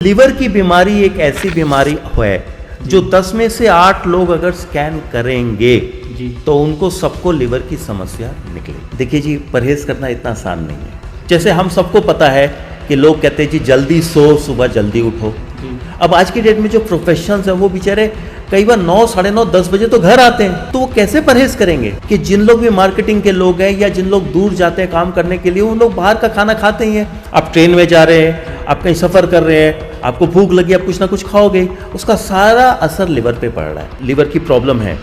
Liver की बीमारी एक ऐसी बीमारी है जो 10 में से 8 लोग अगर स्कैन करेंगे तो उनको सबको लिवर की समस्या निकले। देखिए जी, परहेज करना इतना आसान नहीं है। जैसे हम सबको पता है कि लोग कहते हैं जी जल्दी सो, सुबह जल्दी उठो। अब आज की डेट में जो प्रोफेशनल्स हैं वो बेचारे कई बार 9, साढ़े 9, 10 बजे तो घर आते हैं, तो वो कैसे परहेज करेंगे? कि जिन लोग भी मार्केटिंग के लोग हैं या जिन लोग दूर जाते हैं काम करने के लिए, उन लोग बाहर का खाना खाते ही हैं। आप ट्रेन में जा रहे हैं, आप कहीं सफ़र कर रहे हैं, आपको भूख लगी, आप कुछ ना कुछ खाओगे, उसका सारा असर लिवर पे पड़ रहा है। लिवर की प्रॉब्लम है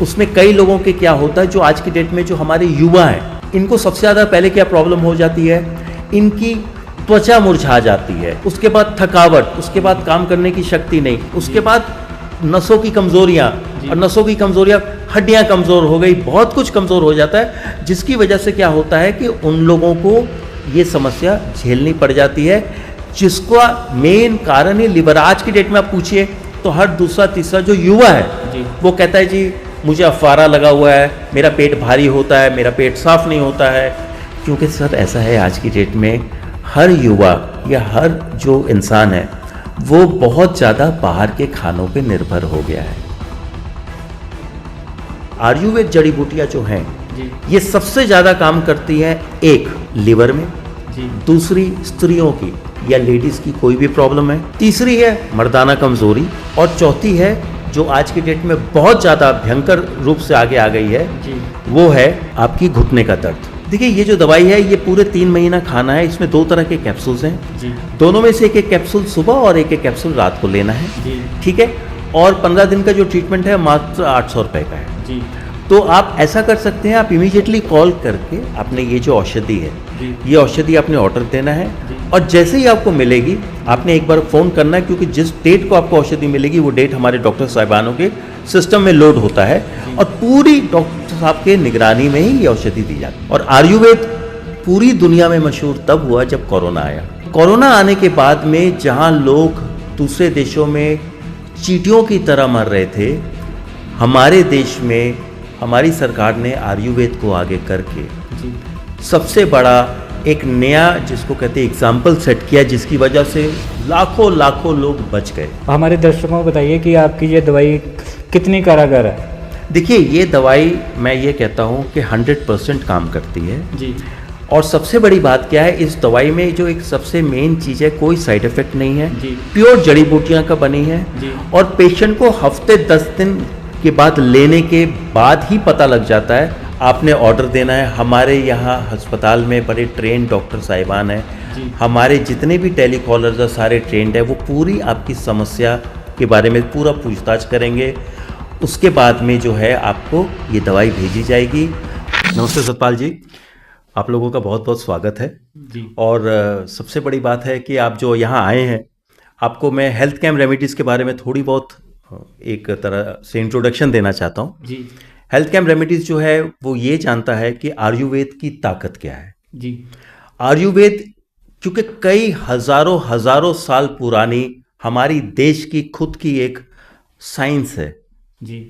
उसमें कई लोगों के क्या होता है, जो आज की डेट में जो हमारे युवा हैं, इनको सबसे ज़्यादा पहले क्या प्रॉब्लम हो जाती है, इनकी त्वचा मुरझा जाती है, उसके बाद थकावट, उसके बाद काम करने की शक्ति नहीं, उसके बाद नसों की कमजोरियां, और नसों की कमजोरियां, हड्डियां कमजोर हो गई, बहुत कुछ कमजोर हो जाता है, जिसकी वजह से क्या होता है कि उन लोगों को ये समस्या झेलनी पड़ जाती है, जिसका मेन कारण ही लिवर। आज की डेट में आप पूछिए तो हर दूसरा तीसरा जो युवा है वो कहता है जी मुझे अफवारा लगा हुआ है, मेरा पेट भारी होता है, मेरा पेट साफ नहीं होता है। क्योंकि सर ऐसा है, आज की डेट में हर युवा या हर जो इंसान है वो बहुत ज़्यादा बाहर के खानों पे निर्भर हो गया है। आयुर्वेद जड़ी बूटियाँ जो हैं ये सबसे ज़्यादा काम करती हैं, एक लिवर में, दूसरी स्त्रियों की या लेडीज़ की कोई भी प्रॉब्लम है, तीसरी है मर्दाना कमज़ोरी, और चौथी है जो आज की डेट में बहुत ज़्यादा भयंकर रूप से आगे आ गई है, वो है आपकी घुटने का दर्द। देखिए ये जो दवाई है ये पूरे 3 महीना खाना है। इसमें 2 तरह के कैप्सूल्स हैं, दोनों में से एक कैप्सूल सुबह और एक कैप्सूल रात को लेना है, ठीक है। और 15 दिन का जो ट्रीटमेंट है मात्र 800 रुपये का है। तो आप ऐसा कर सकते हैं, आप इमीडिएटली कॉल करके आपने ये जो औषधि है ये औषधि आपने ऑर्डर देना है, और जैसे ही आपको मिलेगी आपने एक बार फ़ोन करना है, क्योंकि जिस डेट को आपको औषधि मिलेगी वो डेट हमारे डॉक्टर साहिबानों के सिस्टम में लोड होता है, और पूरी डॉक्टर साहब के निगरानी में ही ये औषधि दी जाती है। और आयुर्वेद पूरी दुनिया में मशहूर तब हुआ जब कोरोना आया। कोरोना आने के बाद में जहाँ लोग दूसरे देशों में चींटियों की तरह मर रहे थे, हमारे देश में हमारी सरकार ने आयुर्वेद को आगे करके सबसे बड़ा एक नया, जिसको कहते हैं एग्जाम्पल, सेट किया, जिसकी वजह से लाखों लाखों लोग बच गए। हमारे दर्शकों को बताइए कि आपकी ये दवाई कितनी कारगर है? देखिए ये दवाई मैं ये कहता हूँ कि 100% काम करती है जी। और सबसे बड़ी बात क्या है, इस दवाई में जो एक सबसे मेन चीज़ है, कोई साइड इफेक्ट नहीं है जी। प्योर जड़ी बूटियाँ का बनी है जी। और पेशेंट को हफ्ते 10 दिन के बाद लेने के बाद ही पता लग जाता है। आपने ऑर्डर देना है, हमारे यहाँ अस्पताल में बड़े ट्रेन डॉक्टर साहिबान हैं, हमारे जितने भी टेलीकॉलर्स हैं सारे ट्रेंड है, वो पूरी आपकी समस्या के बारे में पूरा पूछताछ करेंगे। उसके बाद में जो है आपको ये दवाई भेजी जाएगी। नमस्ते सतपाल जी, आप लोगों का बहुत बहुत स्वागत है जी। और सबसे बड़ी बात है कि आप जो यहाँ आए हैं, आपको मैं हेल्थ कैम्प रेमेडीज़ के बारे में थोड़ी बहुत एक तरह से इंट्रोडक्शन देना चाहता हूँ जी। हेल्थ कैम्प रेमेडीज़ जो है वो ये जानता है कि आयुर्वेद की ताकत क्या है जी। आयुर्वेद क्योंकि कई हज़ारों साल पुरानी हमारी देश की खुद की एक साइंस है जी,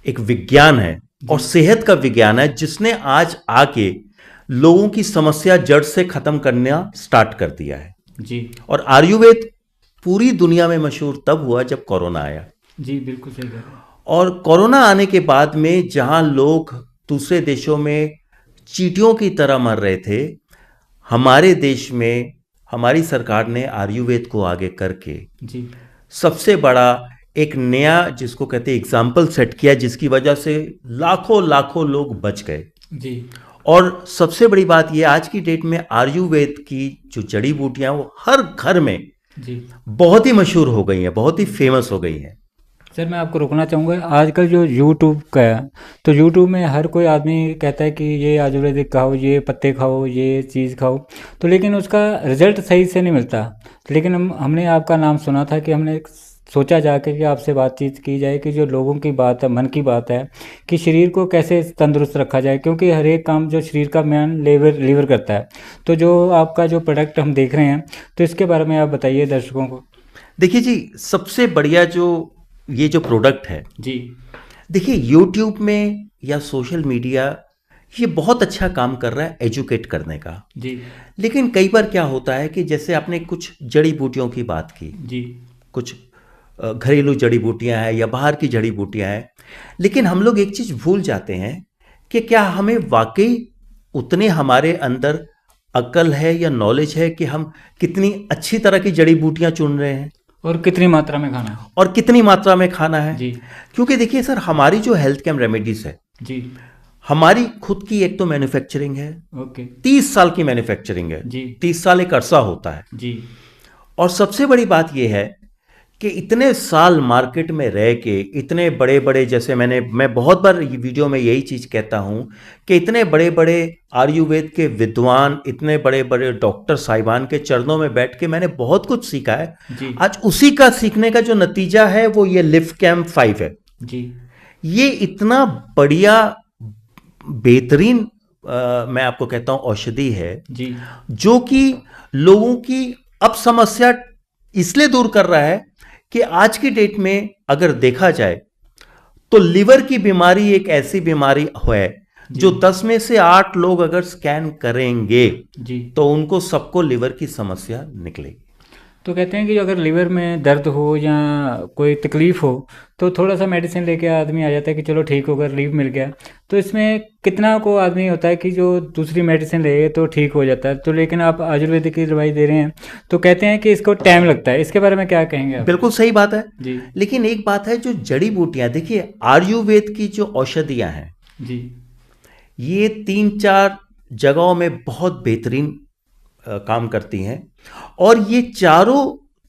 एक विज्ञान है और सेहत का विज्ञान है, जिसने आज आके लोगों की समस्या जड़ से खत्म करना स्टार्ट कर दिया है जी। और आयुर्वेद पूरी दुनिया में मशहूर तब हुआ जब कोरोना आया जी। बिल्कुल सही कह रहे हैं। और कोरोना आने के बाद में जहां लोग दूसरे देशों में चींटियों की तरह मर रहे थे, हमारे देश में हमारी सरकार ने आयुर्वेद को आगे करके जी सबसे बड़ा एक नया, जिसको कहते हैं एग्जाम्पल, सेट किया, जिसकी वजह से लाखों लाखों लोग बच गए जी। और सबसे बड़ी बात यह, आज की डेट में आयुर्वेद की जो जड़ी बूटियां वो हर घर में जी बहुत ही मशहूर हो गई हैं, बहुत ही फेमस हो गई हैं। सर मैं आपको रोकना चाहूँगा, आजकल जो यूट्यूब का है, तो यूट्यूब में हर कोई आदमी कहता है कि ये आयुर्वेदिक खाओ, ये पत्ते खाओ, ये चीज़ खाओ, तो लेकिन उसका रिजल्ट सही से नहीं मिलता। लेकिन हमने आपका नाम सुना था कि हमने सोचा जाके कि आपसे बातचीत की जाए कि जो लोगों की बात है, मन की बात है कि शरीर को कैसे तंदुरुस्त रखा जाए, क्योंकि हर एक काम जो शरीर का मेन लीवर करता है। तो जो आपका जो प्रोडक्ट हम देख रहे हैं, तो इसके बारे में आप बताइए दर्शकों को। देखिए जी, सबसे बढ़िया जो ये जो प्रोडक्ट है जी, देखिए यूट्यूब में या सोशल मीडिया ये बहुत अच्छा काम कर रहा है एजुकेट करने का। जी लेकिन कई बार क्या होता है कि जैसे आपने कुछ जड़ी बूटियों की बात की, जी कुछ घरेलू जड़ी बूटियां हैं या बाहर की जड़ी बूटियां हैं, लेकिन हम लोग एक चीज भूल जाते हैं कि क्या हमें वाकई उतने हमारे अंदर अक्ल है या नॉलेज है कि हम कितनी अच्छी तरह की जड़ी बूटियां चुन रहे हैं और कितनी मात्रा में खाना है। और कितनी मात्रा में खाना है। जी क्योंकि देखिए सर, हमारी जो हेल्थ केयर रेमेडीज है, जी हमारी खुद की एक तो मैन्युफैक्चरिंग है, ओके 30 साल की मैन्युफैक्चरिंग है। जी 30 साल एक अरसा होता है। जी और सबसे बड़ी बात यह है कि इतने साल मार्केट में रह के इतने बड़े बड़े, जैसे मैं बहुत बार वीडियो में यही चीज कहता हूं कि इतने बड़े बड़े आयुर्वेद के विद्वान, इतने बड़े बड़े डॉक्टर साहिबान के चरणों में बैठ के मैंने बहुत कुछ सीखा है। जी आज उसी का सीखने का जो नतीजा है वो ये लिवकैम 5 है। जी ये इतना बढ़िया बेहतरीन मैं आपको कहता हूं औषधि है, जी जो कि लोगों की अब समस्या इसलिए दूर कर रहा है कि आज की डेट में अगर देखा जाए तो लिवर की बीमारी एक ऐसी बीमारी है जो 10 में से 8 लोग अगर स्कैन करेंगे जी तो उनको सबको लिवर की समस्या निकलेगी। तो कहते हैं कि अगर लिवर में दर्द हो या कोई तकलीफ हो तो थोड़ा सा मेडिसिन लेके आदमी आ जाता है कि चलो ठीक होगा, रिलीफ मिल गया। तो इसमें कितना को आदमी होता है कि जो दूसरी मेडिसिन ले तो ठीक हो जाता है। तो लेकिन आप आयुर्वेदिक की दवाई दे रहे हैं तो कहते हैं कि इसको टाइम लगता है। इसके बारे में क्या कहेंगे आप? बिल्कुल सही बात है जी लेकिन एक बात है, जो जड़ी बूटियां, देखिए आयुर्वेद की जो औषधियां हैं जी ये 3-4 जगहों में बहुत बेहतरीन काम करती हैं और ये चारों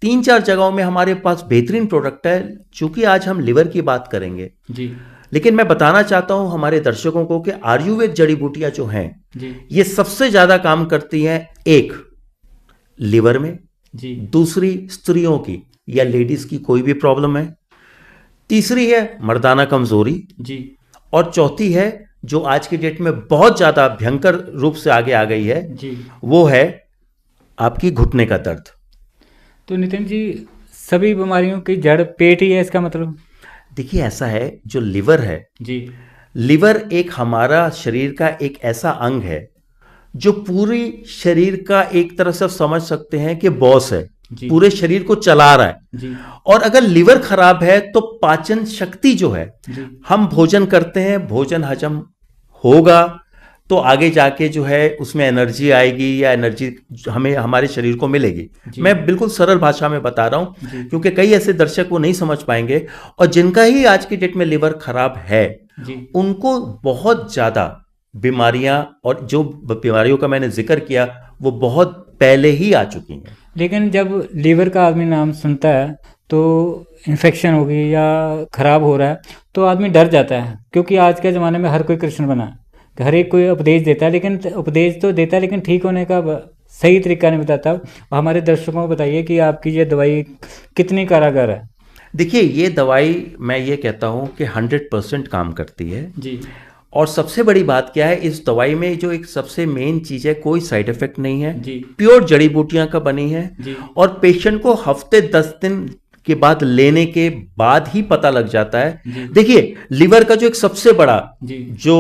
3-4 जगहों में हमारे पास बेहतरीन प्रोडक्ट है। चूंकि आज हम लिवर की बात करेंगे, जी लेकिन मैं बताना चाहता हूं हमारे दर्शकों को कि आयुर्वेद जड़ी बूटियां जो हैं जी ये सबसे ज्यादा काम करती हैं, एक लिवर में, जी दूसरी स्त्रियों की या लेडीज की कोई भी प्रॉब्लम है, तीसरी है मर्दाना कमजोरी, जी और चौथी है जो आज की डेट में बहुत ज्यादा भयंकर रूप से आगे आ गई है, जी वो है आपकी घुटने का दर्द। तो नितिन जी, सभी बीमारियों की जड़ पेट ही है, इसका मतलब? देखिए ऐसा है, जो लिवर है, जी लिवर एक हमारा शरीर का एक ऐसा अंग है जो पूरी शरीर का एक तरह से समझ सकते हैं कि बॉस है, जी पूरे शरीर को चला रहा है। जी और अगर लिवर खराब है तो पाचन शक्ति जो है, जी हम भोजन करते हैं, भोजन हजम होगा तो आगे जाके जो है उसमें एनर्जी आएगी या एनर्जी हमें हमारे शरीर को मिलेगी। जी। मैं बिल्कुल सरल भाषा में बता रहा हूं जी। क्योंकि कई ऐसे दर्शक वो नहीं समझ पाएंगे, और जिनका ही आज की डेट में लिवर खराब है जी उनको बहुत ज्यादा बीमारियां, और जो बीमारियों का मैंने जिक्र किया वो बहुत पहले ही आ चुकी हैं। लेकिन जब लीवर का आदमी नाम सुनता है तो इन्फेक्शन होगी या खराब हो रहा है तो आदमी डर जाता है, क्योंकि आज के ज़माने में हर कोई कृष्ण बना है, हर एक कोई उपदेश देता है, लेकिन उपदेश तो देता है लेकिन ठीक होने का सही तरीका नहीं बताता। हमारे दर्शकों को बताइए कि आपकी ये दवाई कितनी कारागर है। देखिए ये दवाई मैं ये कहता हूं कि 100% काम करती है जी और सबसे बड़ी बात क्या है, इस दवाई में जो एक सबसे मेन चीज है, कोई साइड इफेक्ट नहीं है, जी प्योर जड़ी बूटियां का बनी है जी और पेशेंट को हफ्ते 10 दिन के बाद लेने के बाद ही पता लग जाता है। जी। देखिए लिवर का जो एक सबसे बड़ा जी जो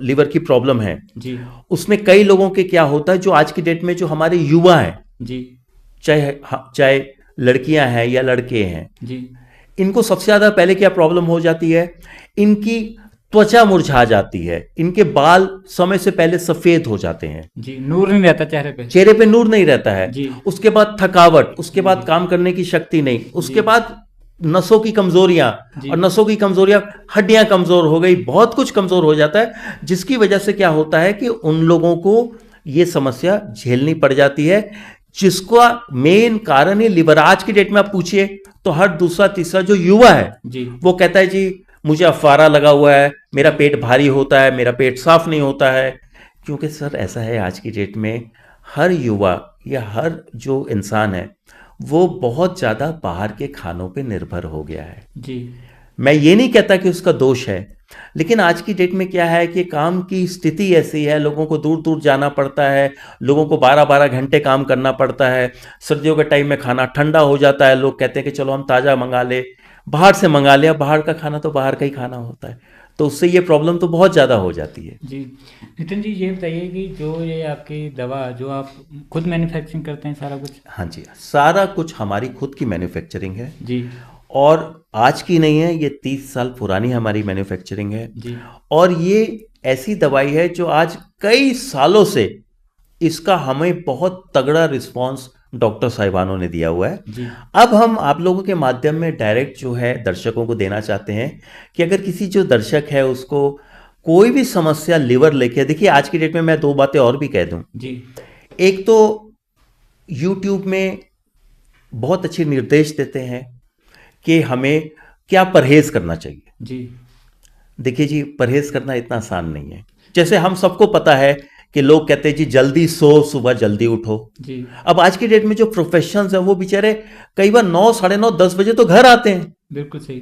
लिवर की प्रॉब्लम है जी उसमें कई लोगों के क्या होता है, जो आज की डेट में जो हमारे युवा हैं, जी चाहे लड़कियां हैं या लड़के हैं, जी इनको सबसे ज्यादा पहले क्या प्रॉब्लम हो जाती है, इनकी त्वचा मुरझा जाती है, इनके बाल समय से पहले सफेद हो जाते हैं, जी, नूर नहीं रहता चेहरे पे। चेहरे पे नूर नहीं रहता है, जी। उसके बाद थकावट, उसके बाद काम करने की शक्ति नहीं, उसके बाद नसों की कमजोरियां, जी। और नसों की कमजोरियां, हड्डियां कमजोर हो गई, बहुत कुछ कमजोर हो जाता है, जिसकी वजह से क्या होता है कि उन लोगों को ये समस्या झेलनी पड़ जाती है, जिसका मेन कारण है लिवर। आज की डेट में आप पूछिए तो हर दूसरा तीसरा जो युवा है जी वो कहता है जी मुझे अफारा लगा हुआ है, मेरा पेट भारी होता है, मेरा पेट साफ नहीं होता है। क्योंकि सर ऐसा है, आज की डेट में हर युवा या हर जो इंसान है वो बहुत ज़्यादा बाहर के खानों पे निर्भर हो गया है। जी मैं ये नहीं कहता कि उसका दोष है, लेकिन आज की डेट में क्या है कि काम की स्थिति ऐसी है, लोगों को दूर दूर जाना पड़ता है, लोगों को 12-12 घंटे काम करना पड़ता है, सर्दियों के टाइम में खाना ठंडा हो जाता है, लोग कहते हैं कि चलो हम ताज़ा मंगा ले, बाहर से मंगा लिया, बाहर का खाना तो बाहर का ही खाना होता है। तो उससे ये प्रॉब्लम तो बहुत ज़्यादा हो जाती है। जी नितिन जी, ये बताइए कि जो ये आपकी दवा जो आप खुद मैन्युफैक्चरिंग करते हैं सारा कुछ? हाँ जी, सारा कुछ हमारी खुद की मैन्युफैक्चरिंग है जी और आज की नहीं है, ये 30 साल पुरानी हमारी मैन्युफैक्चरिंग है। जी और ये ऐसी दवाई है जो आज कई सालों से इसका हमें बहुत तगड़ा रिस्पांस डॉक्टर साहिबानों ने दिया हुआ है। जी अब हम आप लोगों के माध्यम में डायरेक्ट जो है दर्शकों को देना चाहते हैं कि अगर किसी जो दर्शक है उसको कोई भी समस्या लिवर लेके, देखिए आज की डेट में मैं 2 बातें और भी कह दूं। जी एक तो YouTube में बहुत अच्छे निर्देश देते हैं कि हमें क्या परहेज करना चाहिए। जी देखिए जी, परहेज करना इतना आसान नहीं है। जैसे हम सबको पता है कि लोग कहते हैं जी जल्दी सो, सुबह जल्दी उठो। जी अब आज की डेट में जो प्रोफेशनल्स हैं वो बेचारे कई बार 9, साढ़े 9, 10 बजे तो घर आते हैं, बिल्कुल सही।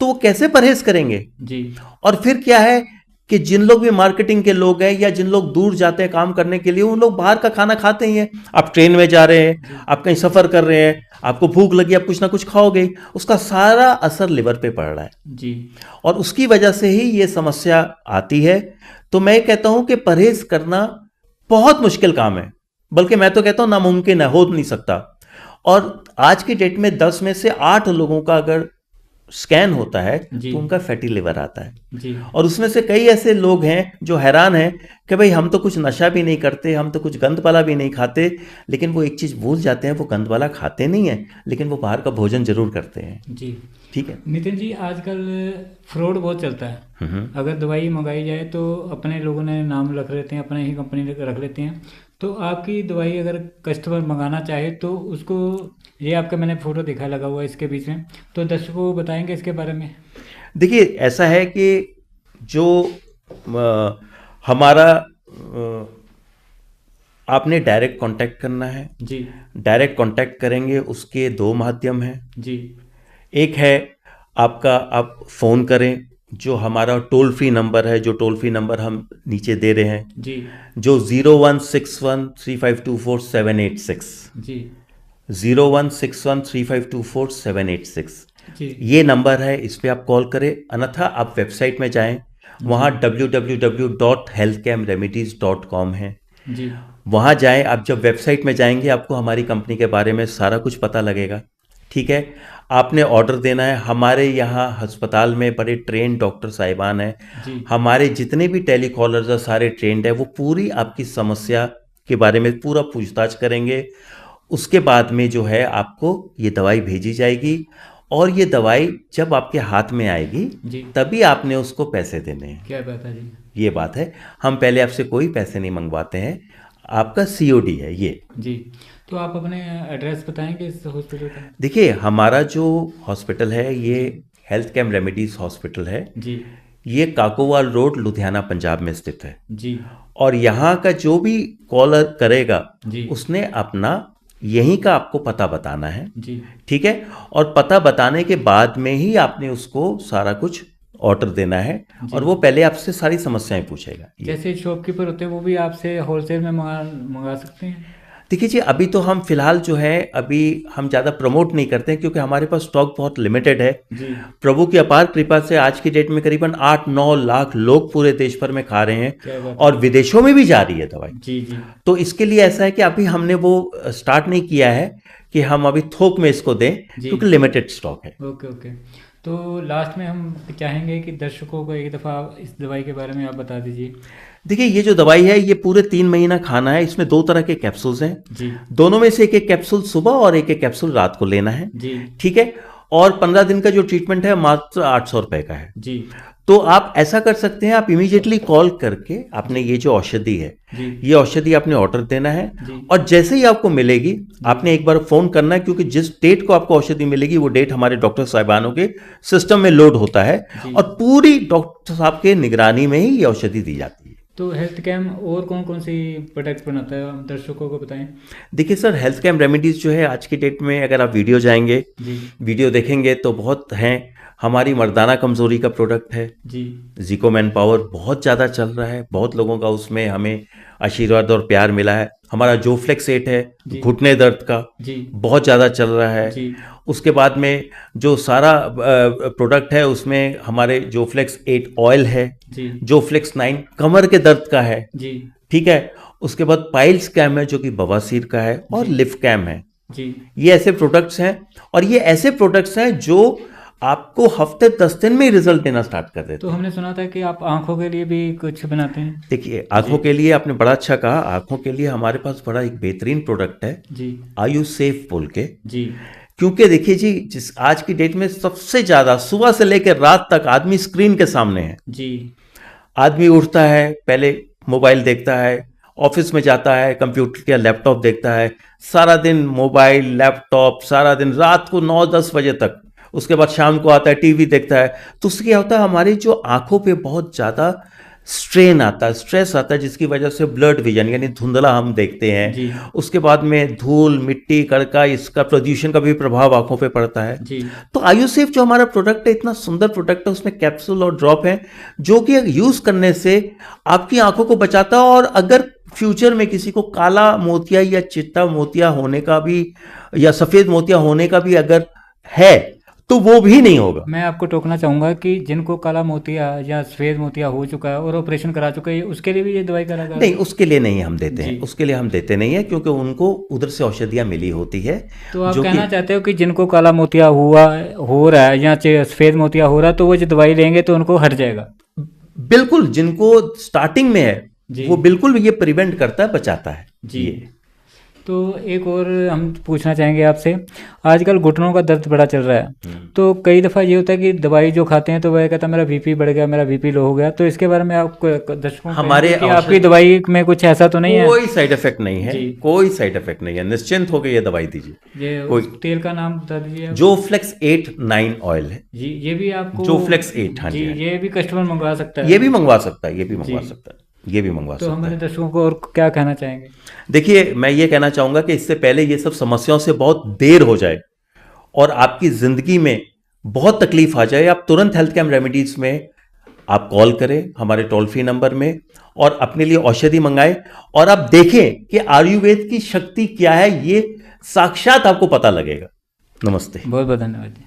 तो वो कैसे परहेज करेंगे? जी और फिर क्या है कि जिन लोग भी मार्केटिंग के लोग हैं या जिन लोग दूर जाते हैं काम करने के लिए, उन लोग बाहर का खाना खाते ही हैं। आप ट्रेन में जा रहे हैं, आप कहीं सफर कर रहे हैं, आपको भूख लगी, आप कुछ ना कुछ खाओगे ही, उसका सारा असर लिवर पे पड़ रहा है जी और उसकी वजह से ही ये समस्या आती है। तो मैं कहता हूं कि परहेज करना बहुत मुश्किल काम है, बल्कि मैं तो कहता हूं नामुमकिन है, हो नहीं सकता। और आज की डेट में 10 में से 8 लोगों का अगर स्कैन होता है जी तो उनका फैटी लिवर आता है। जी और उसमें से कई ऐसे लोग हैं जो हैरान हैं कि भाई हम तो कुछ नशा भी नहीं करते, हम तो कुछ गंद वाला भी नहीं खाते, लेकिन वो एक चीज़ भूल जाते हैं, वो गंद वाला खाते नहीं हैं, लेकिन वो बाहर का भोजन जरूर करते हैं। जी ठीक है। नितिन जी, आजकल फ्रॉड बहुत चलता है। अगर दवाई मंगाई जाए तो अपने लोगों ने नाम रख लेते हैं, अपने ही कंपनी रख लेते हैं। तो आपकी दवाई अगर कस्टमर मंगाना चाहे तो उसको, ये आपका मैंने फ़ोटो देखा लगा हुआ है इसके बीच में, तो दर्शकों को बताएंगे इसके बारे में? देखिए ऐसा है कि जो हमारा आपने डायरेक्ट कांटेक्ट करना है। जी डायरेक्ट कांटेक्ट करेंगे, उसके 2 माध्यम हैं। जी एक है आपका, आप फ़ोन करें, जो हमारा टोल फ्री नंबर है, जो टोल फ्री नंबर हम नीचे दे रहे हैं, जी जो 01613524 786, जी 01613524 786, जी ये नंबर है, इस पे आप कॉल करें। अन्यथा आप वेबसाइट में जाएं, वहाँ www.healthcamremedies.com है, जी वहाँ जाएं। आप जब वेबसाइट में जाएंगे आपको हमारी कंपनी के बारे में सारा कुछ पता लगेगा। ठीक है। आपने ऑर्डर देना है। हमारे यहाँ अस्पताल में बड़े ट्रेंड डॉक्टर साहिबान हैं, जी हमारे जितने भी टेलीकॉलर्स हैं सारे ट्रेंड है, वो पूरी आपकी समस्या के बारे में पूरा पूछताछ करेंगे। उसके बाद में जो है आपको ये दवाई भेजी जाएगी और ये दवाई जब आपके हाथ में आएगी जी तभी आपने उसको पैसे देने हैं। क्या बात है जी। ये बात है, हम पहले आपसे कोई पैसे नहीं मंगवाते हैं, आपका COD है ये। जी तो आप अपने एड्रेस बताएंगे इस हॉस्पिटल का? देखिए हमारा जो हॉस्पिटल है ये हेल्थ कैम रेमेडीज हॉस्पिटल है। जी ये काकोवाल रोड, लुधियाना, पंजाब में स्थित है। जी और यहाँ का जो भी कॉलर करेगा जी उसने अपना यहीं का आपको पता बताना है। जी ठीक है। और पता बताने के बाद में ही आपने उसको सारा कुछ ऑर्डर देना है और वो पहले आपसे सारी समस्याएं पूछेगा। जैसे शॉपकीपर होते हैं वो भी आपसे होलसेल में मंगा सकते हैं? देखिए जी, अभी तो हम फिलहाल जो है अभी हम ज़्यादा प्रमोट नहीं करते हैं क्योंकि हमारे पास स्टॉक बहुत लिमिटेड है। जी प्रभु की अपार कृपा से आज की डेट में करीबन 8-9 लाख लोग पूरे देश भर में खा रहे हैं क्या बात और विदेशों में भी जा रही है दवाई। जी जी तो इसके लिए ऐसा है कि अभी हमने वो स्टार्ट नहीं किया है कि हम अभी थोक में इसको दें जी। क्योंकि लिमिटेड स्टॉक है। Okay okay. तो लास्ट में हम चाहेंगे कि दर्शकों को एक दफ़ा इस दवाई के बारे में आप बता दीजिए। देखिए ये जो दवाई है ये पूरे 3 महीना खाना है। इसमें 2 तरह के कैप्सूल्स हैं। जी दोनों में से एक एक कैप्सूल सुबह और एक एक कैप्सूल रात को लेना है। जी ठीक है। और 15 दिन का जो ट्रीटमेंट है मात्र 800 रुपए का है। जी तो आप ऐसा कर सकते हैं, आप इमीडिएटली कॉल करके आपने ये जो औषधि है जी ये औषधि आपने ऑर्डर देना है जी और जैसे ही आपको मिलेगी आपने एक बार फोन करना है क्योंकि जिस डेट को आपको औषधि मिलेगी वो डेट हमारे डॉक्टर साहिबानों के सिस्टम में लोड होता है जी। और पूरी डॉक्टर साहब के निगरानी में ही ये औषधि दी जाती है। तो हेल्थ कैम और कौन कौन सी प्रोडक्ट बनाता है, आप दर्शकों को बताएं। देखिए सर, हेल्थ कैम रेमेडीज जो है आज की डेट में अगर आप वीडियो जाएंगे, जी वीडियो देखेंगे तो बहुत हैं। हमारी मर्दाना कमजोरी का प्रोडक्ट है जी ज़िको मैन पावर, बहुत ज़्यादा चल रहा है, बहुत लोगों का उसमें हमें आशीर्वाद और प्यार मिला है। हमारा जोफ्लेक्स 8 है, जी। घुटने दर्द का जी बहुत ज़्यादा चल रहा है। जी उसके बाद में जो सारा प्रोडक्ट है उसमें हमारे जोफ्लेक्स 8 ऑयल है, जी जोफ्लेक्स 9 कमर के दर्द का है, जी ठीक है। उसके बाद पाइल्स कैम है जो कि बवासीर का है, और जी। लिफ कैम है। जी ये ऐसे प्रोडक्ट्स हैं, और ये ऐसे प्रोडक्ट्स हैं जो आपको हफ्ते 10 दिन में ही रिजल्ट देना स्टार्ट कर देते तो हैं। हमने सुना था कि आप आंखों के लिए भी कुछ बनाते हैं। देखिए, आंखों के लिए आपने बड़ा अच्छा कहा। आंखों के लिए हमारे पास बड़ा एक बेहतरीन प्रोडक्ट है, जी आयुष सेफ बोल के। जी क्योंकि देखिए जी, जिस आज की डेट में सबसे ज्यादा सुबह से लेकर रात तक आदमी स्क्रीन के सामने है। जी आदमी उठता है, पहले मोबाइल देखता है, ऑफिस में जाता है, कंप्यूटर या लैपटॉप देखता है, सारा दिन मोबाइल लैपटॉप, सारा दिन रात को 9-10 बजे तक। उसके बाद शाम को आता है, टीवी देखता है। तो उससे क्या होता है, हमारी जो आंखों पे बहुत ज़्यादा स्ट्रेन आता है, स्ट्रेस आता है, जिसकी वजह से ब्लड विजन यानी धुंधला हम देखते हैं। जी उसके बाद में धूल मिट्टी कड़का, इसका प्रदूषण का भी प्रभाव आंखों पे पड़ता है। जी तो आयुसेफ जो हमारा प्रोडक्ट है, इतना सुंदर प्रोडक्ट है, उसमें कैप्सूल और ड्रॉप है जो कि यूज करने से आपकी आंखों को बचाता है। और अगर फ्यूचर में किसी को काला मोतिया या चिट्टा मोतिया होने का भी, या सफेद मोतिया होने का भी अगर है, तो वो भी नहीं होगा। मैं आपको टोकना चाहूँगा कि जिनको काला मोतिया या सफ़ेद मोतिया हो चुका है और ऑपरेशन करा चुका है, उसके लिए भी ये दवाई करा नहीं, उसके लिए नहीं हम देते हैं, जी। उसके लिए हम देते नहीं है, क्योंकि उनको उधर से औषधियाँ मिली होती है। तो आप जो कि कहना चाहते हो कि जिनको काला मोतिया हो रहा है या सफ़ेद मोतिया हो रहा है, तो वो जो दवाई लेंगे तो उनको हट जाएगा। बिल्कुल, जिनको स्टार्टिंग में है जी। वो बिल्कुल ये प्रिवेंट करता है, बचाता है जी। ये। तो एक और हम पूछना चाहेंगे आपसे, आजकल घुटनों का दर्द बड़ा चल रहा है, तो कई दफ़ा ये होता है कि दवाई जो खाते हैं तो वह कहता है मेरा बीपी बढ़ गया, मेरा बीपी लो हो गया। तो इसके बारे में आप दर्शकों को हमारे कहेंगे कि आपकी दवाई में कुछ ऐसा तो नहीं है? कोई साइड इफेक्ट नहीं है, जी। कोई साइड इफेक्ट नहीं है, निश्चिंत होकर ये दवाई दीजिए। ये कोई उस तेल का नाम बता दीजिए आप। जोफ्लेक्स 8-9 ऑयल है। जी ये भी आपको जोफ्लेक्स 8, हाँ जी जी, हाँ जी। ये भी कस्टमर मंगवा सकता है। ये भी मंगवा सकता है, ये भी मंगवा जी। सकता है, ये भी मंगवा तो सकता हमारे है। दर्शकों को और क्या कहना चाहेंगे? देखिए, मैं ये कहना चाहूंगा कि इससे पहले ये सब समस्याओं से बहुत देर हो जाए और आपकी जिंदगी में बहुत तकलीफ आ जाए, आप तुरंत हेल्थ कैम्प रेमेडीज में आप कॉल करें हमारे टोल फ्री नंबर में, और अपने लिए औषधि मंगाएं, और आप देखें कि आयुर्वेद की शक्ति क्या है, ये साक्षात आपको पता लगेगा। नमस्ते। बहुत बहुत धन्यवाद।